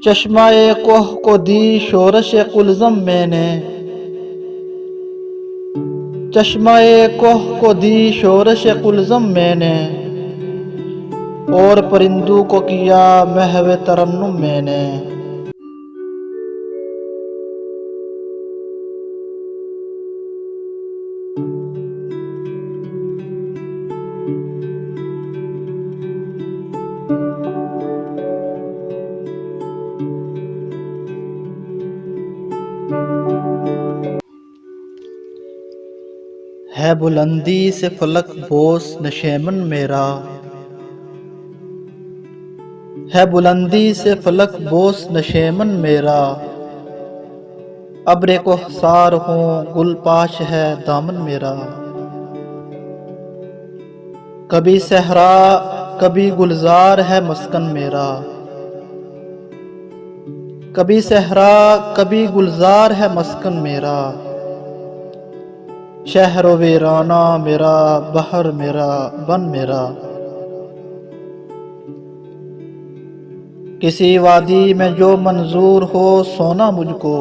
چشمہ کوہ کو دی شورش قلزم میں نے، چشمہ کوہ کو دی شورش قلزم میں نے، اور پرندوں کو کیا محو ترنم میں نے۔ ہے بلندی سے فلک بوس نشیمن میرا، ہے بلندی سے فلک بوس نشیمن میرا، ابر کوہسار ہوں گل پاش ہے دامن میرا۔ کبھی صحرا کبھی گلزار ہے مسکن میرا، کبھی صحرا کبھی گلزار ہے مسکن میرا، شہر و ویرانہ میرا بحر میرا بن میرا۔ کسی وادی میں جو منظور ہو سونا مجھ کو،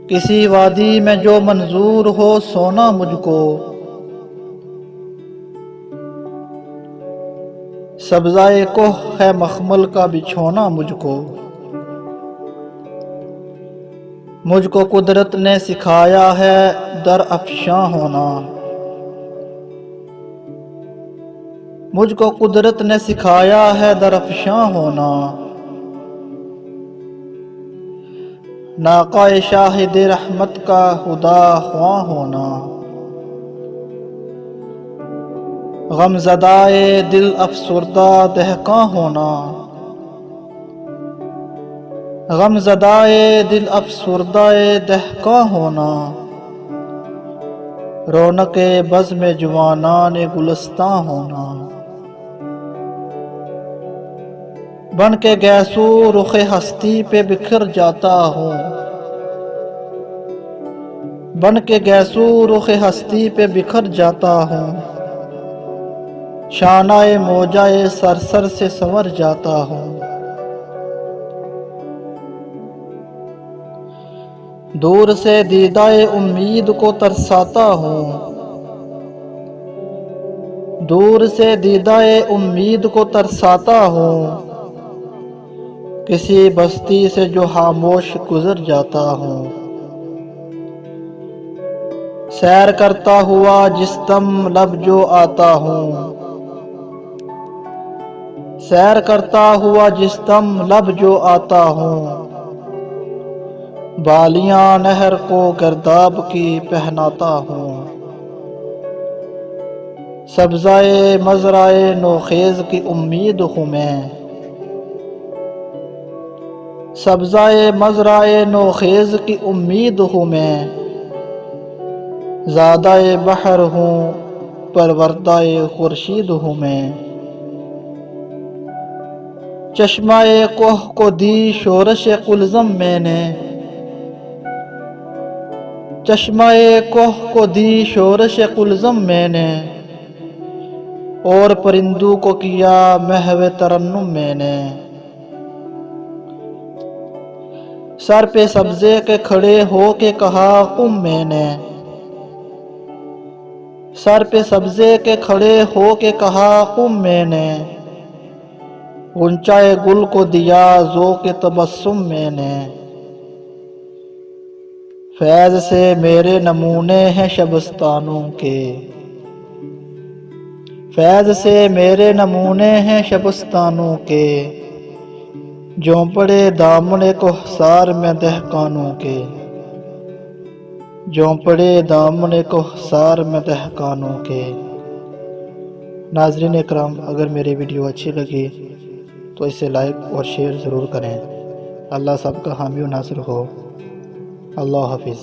کسی وادی میں جو منظور ہو سونا مجھ کو، سبزائے کوہ ہے مخمل کا بچھونا مجھ کو۔ مجھ کو قدرت نے سکھایا ہے در افشاں ہونا، مجھ کو قدرت نے سکھایا ہے در افشاں ہونا، ناقہ شاہد رحمت کا خدا خواں ہونا، غم زدائے دل افسردہ دہقاں ہونا، غم زدائے دل افسردہ دہقاں ہونا، رونق بزم جوانان گلستاں ہونا۔ بن کے گیسو رخ ہستی پہ بکھر جاتا ہوں، بن کے گیسو رخ ہستی پہ بکھر جاتا ہوں، شانہ موجہ سرسر سے سنور جاتا ہوں۔ دور سے دیدہ امید کو ترساتا ہوں، دور سے دیدہ امید کو ترساتا ہوں، کسی بستی سے جو خاموش گزر جاتا ہوں۔ سیر کرتا ہوا جس دم لب جو آتا ہوں، سیر کرتا ہوا جس دم لب جو آتا ہوں، بالیاں نہر کو گرداب کی پہناتا ہوں۔ سبزائے مزرعے نوخیز کی امید ہوں میں، سبزائے مزرعے نوخیز کی امید ہوں میں، زادہ بحر ہوں پروردہ خورشید ہوں میں۔ چشمہ کوہ کو دی شورش قلزم میں نے، چشمہ کوہ کو دی شورش قلزم میں نے، اور پرندوں کو کیا محو ترنم میں نے۔ سر پہ سبزے کے کھڑے ہو کے کہا قم میں نے، سر پہ سبزے کے کھڑے ہو کے کہا قم میں نے، غنچۂ گل کو دیا ذوق تبسم میں نے۔ فیض سے میرے نمونے ہیں شبستانوں کے، فیض سے میرے نمونے ہیں شبستانوں کے، جھونپڑے دامن کوہسار میں دہقانوں کے، جھونپڑے دامن کوہسار میں دہقانوں کے۔ ناظرین اکرام، اگر میری ویڈیو اچھی لگی تو اسے لائک اور شیئر ضرور کریں۔ اللہ سب کا حامی و ناصر ہو۔ اللہ حافظ۔